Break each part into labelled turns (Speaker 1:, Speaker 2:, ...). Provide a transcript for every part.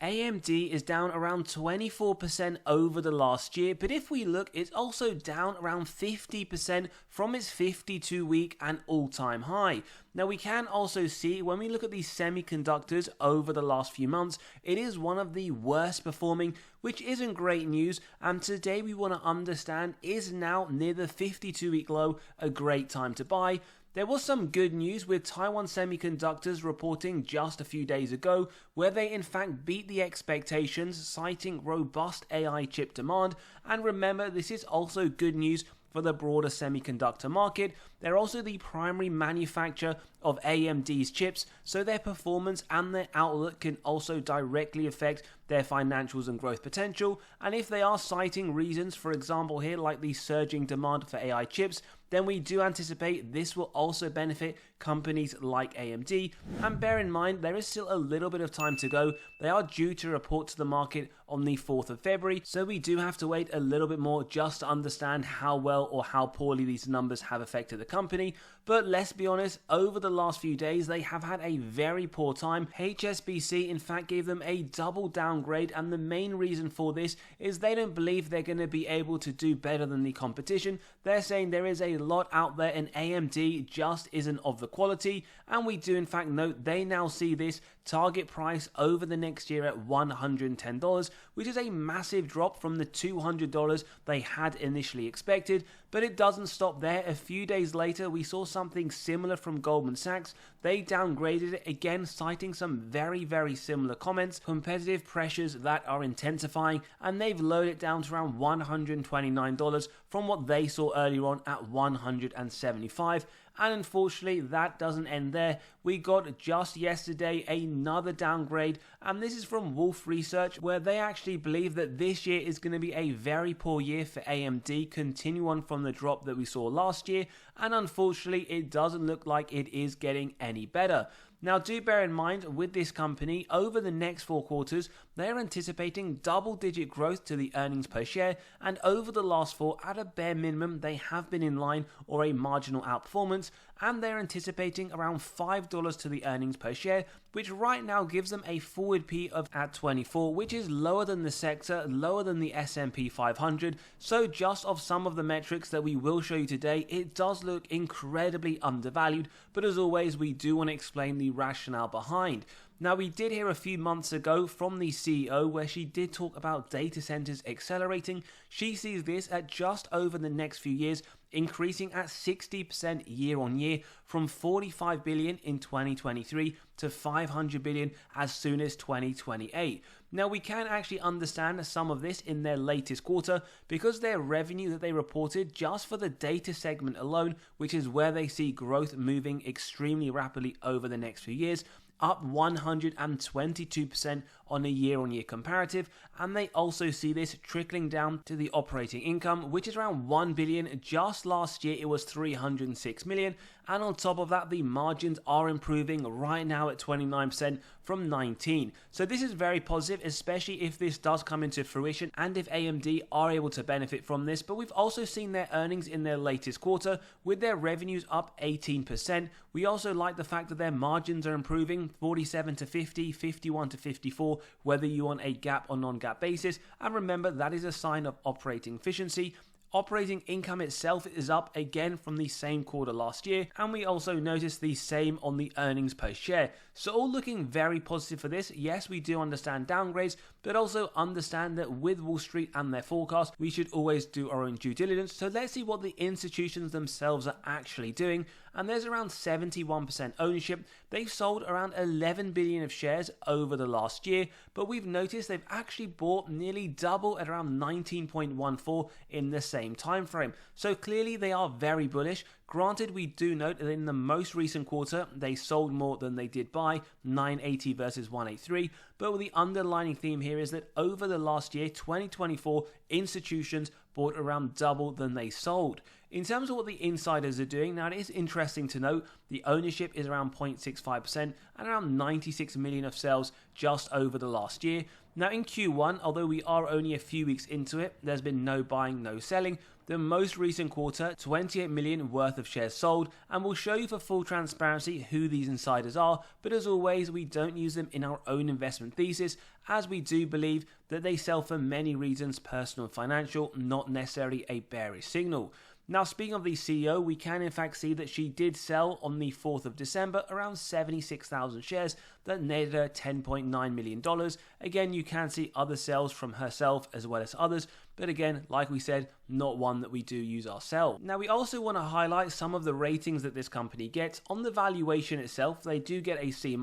Speaker 1: AMD is down around 24% over the last year, but if we look, it's also down around 50% from its 52-week and all-time high. Now we can also see when we look at these semiconductors over the last few months, it is one of the worst performing, which isn't great news, and today we want to understand, is now near the 52-week low a great time to buy? There was some good news with Taiwan Semiconductors reporting just a few days ago, where they in fact beat the expectations, citing robust AI chip demand. And remember, this is also good news for the broader semiconductor market. They're also the primary manufacturer of AMD's chips, so their performance and their outlook can also directly affect their financials and growth potential. And if they are citing reasons, for example here, like the surging demand for AI chips, then we do anticipate this will also benefit companies like AMD. And bear in mind, there is still a little bit of time to go. They are due to report to the market on the 4th of February, so we do have to wait a little bit more just to understand how well or how poorly these numbers have affected the company. But let's be honest, over the last few days, they have had a very poor time. HSBC in fact gave them a double downgrade, and the main reason for this is they don't believe they're going to be able to do better than the competition. They're saying there is a lot out there and AMD just isn't of the quality, and we do in fact note they now see this target price over the next year at $110, which is a massive drop from the $200 they had initially expected. But it doesn't stop there. A few days later, we saw something similar from Goldman Sachs. They downgraded it again, citing some very similar comments, competitive pressures that are intensifying, and they've lowered it down to around $129 from what they saw earlier on at $175. And unfortunately, that doesn't end there. We got just yesterday another downgrade, and this is from Wolf Research, where they actually believe that this year is going to be a very poor year for AMD, continue on from the drop that we saw last year, and unfortunately, it doesn't look like it is getting any better. Now, do bear in mind, with this company, over the next 4 quarters, they're anticipating double-digit growth to the earnings per share, and over the last 4, at a bare minimum, they have been in line or a marginal outperformance, and they're anticipating around $5 to the earnings per share, which right now gives them a forward P of at 24, which is lower than the sector, lower than the S&P 500. So just off some of the metrics that we will show you today, it does look incredibly undervalued, but as always, we do want to explain the rationale behind. Now, we did hear a few months ago from the CEO where she did talk about data centers accelerating. She sees this at just over the next few years increasing at 60% year on year, from $45 billion in 2023 to $500 billion as soon as 2028. Now, we can actually understand some of this in their latest quarter, because their revenue that they reported just for the data segment alone, which is where they see growth moving extremely rapidly over the next few years, up 122% on a year-on-year comparative, and they also see this trickling down to the operating income, which is around $1 billion. Just last year it was $306 million, and on top of that, the margins are improving right now at 29% from 19%. So this is very positive, especially if this does come into fruition and if AMD are able to benefit from this. But we've also seen their earnings in their latest quarter with their revenues up 18%. We also like the fact that their margins are improving, 47 to 50, 51 to 54, whether you want a GAAP or non-GAAP basis. And remember, that is a sign of operating efficiency. Operating income itself is up again from the same quarter last year, and we also notice the same on the earnings per share. So all looking very positive for this. Yes, we do understand downgrades, but also understand that with Wall Street and their forecast, we should always do our own due diligence. So let's see what the institutions themselves are actually doing. And there's around 71% ownership. They've sold around 11 billion of shares over the last year, but we've noticed they've actually bought nearly double at around 19.14 in the same time frame. So clearly they are very bullish. Granted, we do note that in the most recent quarter, they sold more than they did buy, 980 versus 183. But the underlying theme here is that over the last year, 2024, institutions bought around double than they sold. In terms of what the insiders are doing, now it is interesting to note the ownership is around 0.65% and around 96 million of sales just over the last year. Now in Q1, although we are only a few weeks into it, there's been no buying, no selling. The most recent quarter, 28 million worth of shares sold, and we'll show you for full transparency who these insiders are, but as always, we don't use them in our own investment thesis, as we do believe that they sell for many reasons, personal and financial, not necessarily a bearish signal. Now, speaking of the CEO, we can in fact see that she did sell on the 4th of December around 76,000 shares that netted her $10.9 million. Again, you can see other sales from herself as well as others, but again, like we said, not one that we do use ourselves. Now, we also want to highlight some of the ratings that this company gets. On the valuation itself, they do get a C-.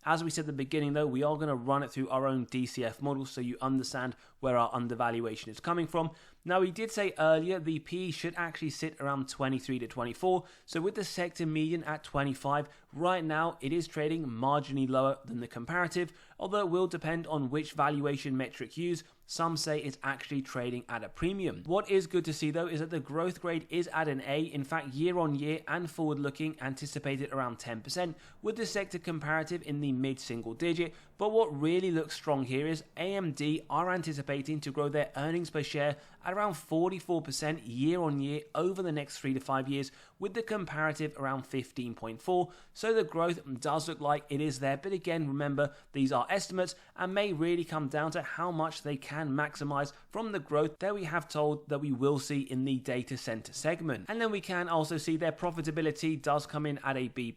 Speaker 1: As we said at the beginning though, we are going to run it through our own DCF model so you understand where our undervaluation is coming from. Now, we did say earlier the PE should actually sit around 23 to 24, so with the sector median at 25, right now it is trading marginally lower than the comparative, although it will depend on which valuation metric you use. Some say it's actually trading at a premium. What is good to see though is that the growth grade is at an A, in fact year on year and forward looking anticipated around 10%, with the sector comparative in the mid-single digit. But what really looks strong here is AMD are anticipating to grow their earnings per share at around 44% year on year over the next 3 to 5 years, with the comparative around 15.4. So the growth does look like it is there, but again, remember, these are estimates and may really come down to how much they can maximize from the growth that we have told that we will see in the data center segment. And then we can also see their profitability does come in at a B+.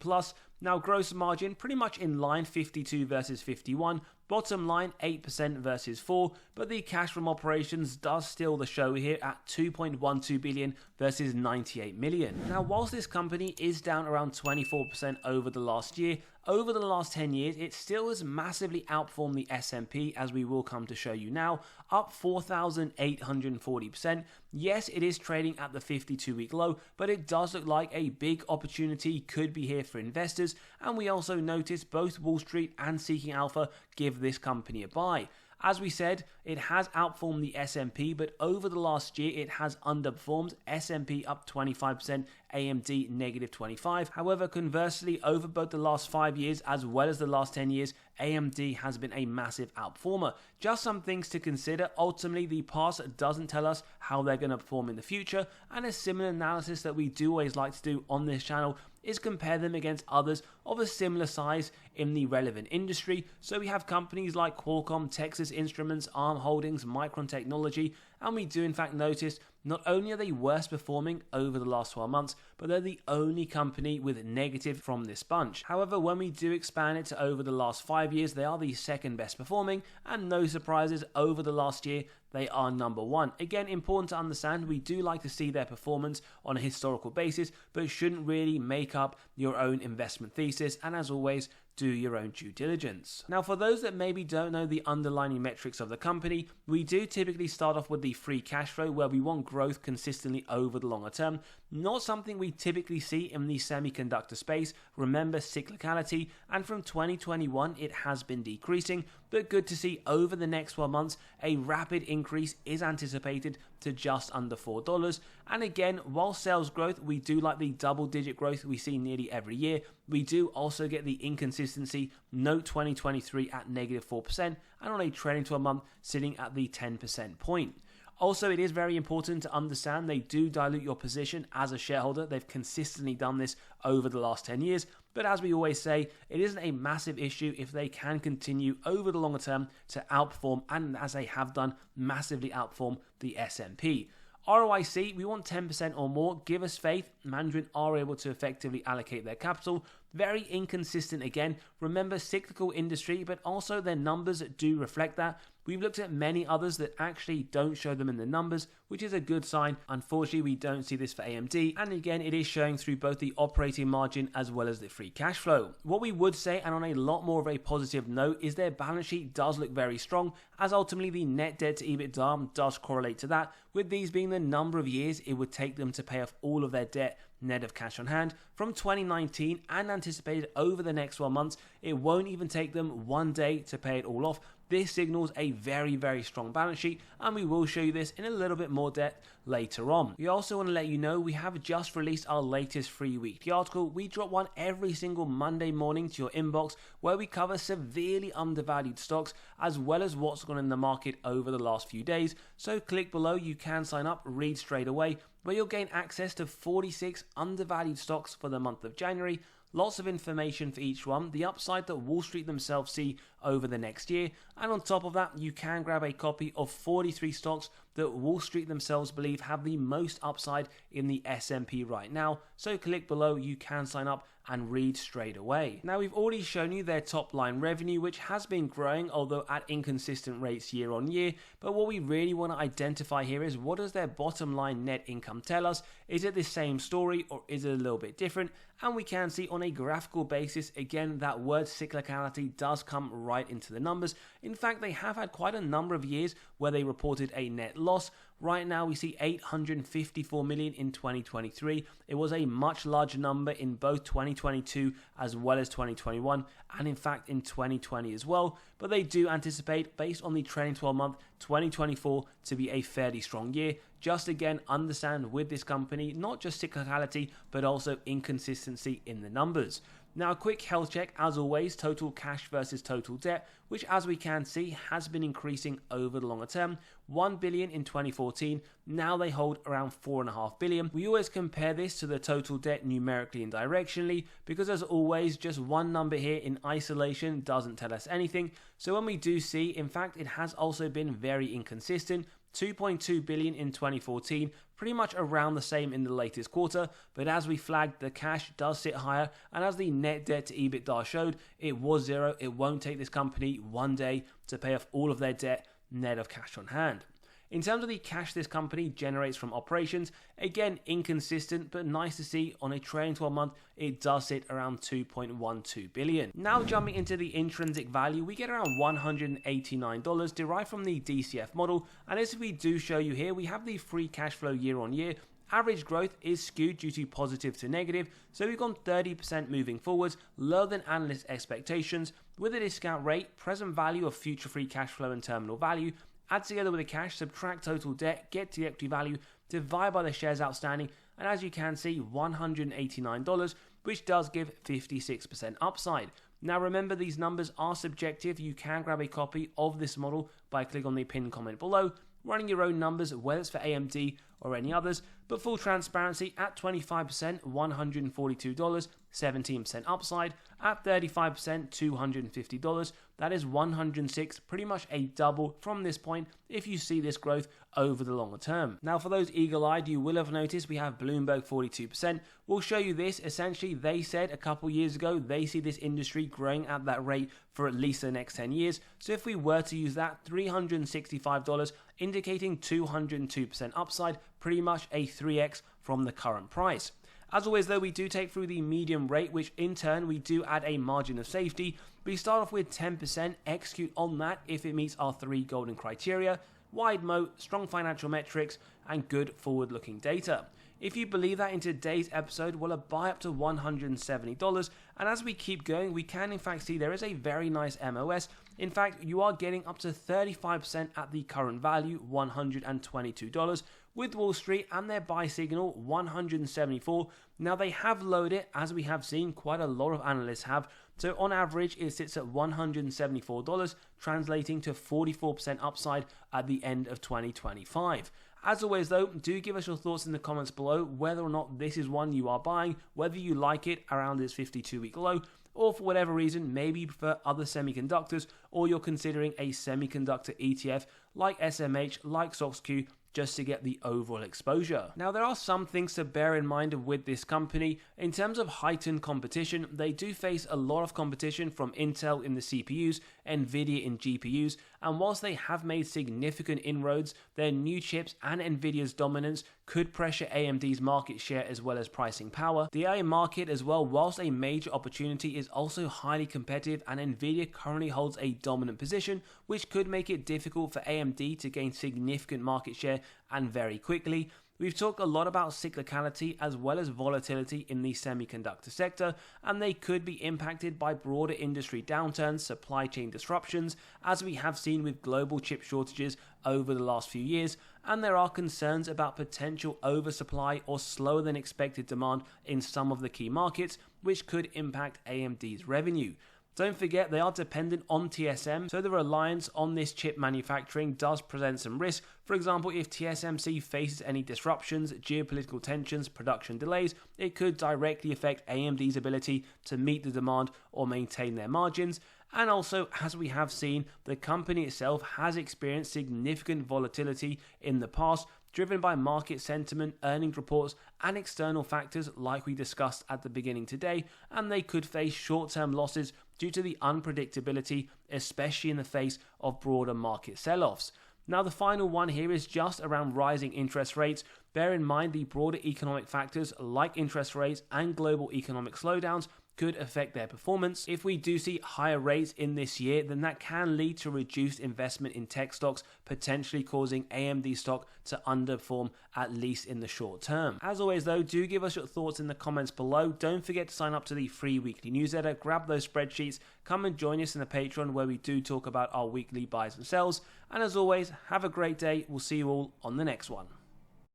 Speaker 1: Now, gross margin pretty much in line, 52 versus 51. Bottom line, 8% versus 4%, but the cash from operations does steal the show here at 2.12 billion versus 98 million. Now, whilst this company is down around 24% over the last year, over the last 10 years, it still has massively outperformed the S&P, as we will come to show you now, up 4,840%. Yes, it is trading at the 52-week low, but it does look like a big opportunity could be here for investors, and we also notice both Wall Street and Seeking Alpha give this company a buy. As we said, it has outperformed the S&P, but over the last year, it has underperformed. S&P up 25%, AMD negative 25%. However, conversely, over both the last 5 years as well as the last 10 years, AMD has been a massive outperformer. Just some things to consider. Ultimately, the past doesn't tell us how they're going to perform in the future, and a similar analysis that we do always like to do on this channel is compare them against others of a similar size in the relevant industry. So we have companies like Qualcomm, Texas Instruments, ARM Holdings, Micron Technology, and we do in fact notice not only are they worst performing over the last 12 months, but they're the only company with negative from this bunch. However, when we do expand it to over the last 5 years, they are the second best performing, and no surprises, over the last year, they are number one. Again, important to understand, we do like to see their performance on a historical basis, but it shouldn't really make up your own investment thesis, and as always, do your own due diligence. Now, for those that maybe don't know the underlying metrics of the company, we do typically start off with the free cash flow, where we want growth consistently over the longer term. Not something we typically see in the semiconductor space. Remember cyclicality, and from 2021 it has been decreasing, but good to see over the next 12 months a rapid increase is anticipated to just under $4. And again, while sales growth, we do like the double-digit growth we see nearly every year. We do also get the inconsistency. Note 2023 at negative 4%, and on a trailing 12 month sitting at the 10% point. Also, it is very important to understand they do dilute your position as a shareholder. They've consistently done this over the last 10 years. But as we always say, it isn't a massive issue if they can continue over the longer term to outperform, and as they have done, massively outperform the S&P. ROIC, we want 10% or more. Give us faith. Management are able to effectively allocate their capital. Very inconsistent again. Remember, cyclical industry, but also their numbers do reflect that. We've looked at many others that actually don't show them in the numbers, which is a good sign. Unfortunately, we don't see this for AMD. And again, it is showing through both the operating margin as well as the free cash flow. What we would say, and on a lot more of a positive note, is their balance sheet does look very strong, as ultimately the net debt to EBITDA does correlate to that, with these being the number of years it would take them to pay off all of their debt net of cash on hand from 2019, and anticipated over the next 12 months, it won't even take them 1 day to pay it all off. this signals a very strong balance sheet, and we will show you this in a little bit more depth later on. We also want to let you know we have just released our latest free weekly article. We drop one every single Monday morning to your inbox where we cover severely undervalued stocks as well as what's gone in the market over the last few days. So click below, you can sign up, read straight away, where you'll gain access to 46 undervalued stocks for the month of January. Lots of information for each one, the upside that Wall Street themselves see over the next year, and on top of that you can grab a copy of 43 stocks that Wall Street themselves believe have the most upside in the S&P right now. So click below, you can sign up and read straight away. Now we've already shown you their top line revenue, which has been growing, although at inconsistent rates year on year, but what we really want to identify here is what does their bottom line net income tell us? Is it the same story or is it a little bit different? And we can see on a graphical basis, again, that word cyclicality does come right into the numbers. In fact, they have had quite a number of years where they reported a net loss. Right now, we see 854 million in 2023. It was a much larger number in both 2022 as well as 2021, and in fact in 2020 as well. But they do anticipate, based on the trailing 12-month, 2024 to be a fairly strong year. Just again, understand with this company, not just cyclicality, but also inconsistency in the numbers. Now, a quick health check, as always, total cash versus total debt, which as we can see has been increasing over the longer term. 1 billion in 2014, now they hold around 4.5 billion. We always compare this to the total debt numerically and directionally, because as always, just one number here in isolation doesn't tell us anything. So when we do see, in fact, it has also been very inconsistent. 2.2 billion in 2014, pretty much around the same in the latest quarter, but as we flagged, the cash does sit higher, and as the net debt to EBITDA showed, it was zero. It won't take this company one day to pay off all of their debt net of cash on hand. In terms of the cash this company generates from operations, again, inconsistent, but nice to see on a trailing 12-month, it does sit around 2.12 billion. Now jumping into the intrinsic value, we get around $189 derived from the DCF model, and as we do show you here, we have the free cash flow year on year. Average growth is skewed due to positive to negative, so we've gone 30% moving forwards, lower than analyst expectations. With a discount rate, present value of future free cash flow and terminal value, add together with the cash, subtract total debt, get to the equity value, divide by the shares outstanding, and as you can see, $189, which does give 56% upside. Now remember, these numbers are subjective. You can grab a copy of this model by clicking on the pinned comment below, running your own numbers, whether it's for AMD or any others, but full transparency, at 25%, $142, 17% upside, at 35%, $250, that is $106, pretty much a double from this point if you see this growth over the longer term. Now for those eagle-eyed, you will have noticed we have Bloomberg 42%. We'll show you this. Essentially, they said a couple years ago they see this industry growing at that rate for at least the next 10 years. So if we were to use that, $365, indicating 202% upside, pretty much a 3x from the current price. As always though, we do take through the medium rate, which in turn we do add a margin of safety. We start off with 10%, execute on that if it meets our 3 golden criteria: wide moat, strong financial metrics, and good forward-looking data. If you believe that, in today's episode, we'll buy up to $170, and as we keep going, we can in fact see there is a very nice MOS. In fact, you are getting up to 35% at the current value, $122, with Wall Street and their buy signal, 174. Now they have lowered it, as we have seen, quite a lot of analysts have. So on average, it sits at $174, translating to 44% upside at the end of 2025. As always though, do give us your thoughts in the comments below whether or not this is one you are buying, whether you like it around this 52-week low, or for whatever reason, maybe you prefer other semiconductors, or you're considering a semiconductor ETF like SMH, like SOXQ, just to get the overall exposure. Now there are some things to bear in mind with this company. In terms of heightened competition, they do face a lot of competition from Intel in the CPUs, Nvidia in GPUs, and whilst they have made significant inroads, their new chips and Nvidia's dominance could pressure AMD's market share as well as pricing power. The AI market as well, whilst a major opportunity, is also highly competitive, and Nvidia currently holds a dominant position, which could make it difficult for AMD to gain significant market share and very quickly. We've talked a lot about cyclicality as well as volatility in the semiconductor sector, and they could be impacted by broader industry downturns, supply chain disruptions, as we have seen with global chip shortages over the last few years, and there are concerns about potential oversupply or slower than expected demand in some of the key markets, which could impact AMD's revenue. Don't forget they are dependent on TSM, so the reliance on this chip manufacturing does present some risk. For example, if TSMC faces any disruptions, geopolitical tensions, production delays, it could directly affect AMD's ability to meet the demand or maintain their margins. And also, as we have seen, the company itself has experienced significant volatility in the past, driven by market sentiment, earnings reports, and external factors like we discussed at the beginning today, and they could face short-term losses due to the unpredictability, especially in the face of broader market sell-offs. Now, the final one here is just around rising interest rates. Bear in mind the broader economic factors like interest rates and global economic slowdowns could affect their performance. If we do see higher rates in this year, then that can lead to reduced investment in tech stocks, potentially causing AMD stock to underperform, at least in the short term. As always though, do give us your thoughts in the comments below. Don't forget to sign up to the free weekly newsletter, grab those spreadsheets, come and join us in the Patreon where we do talk about our weekly buys and sells. And as always, have a great day. We'll see you all on the next one.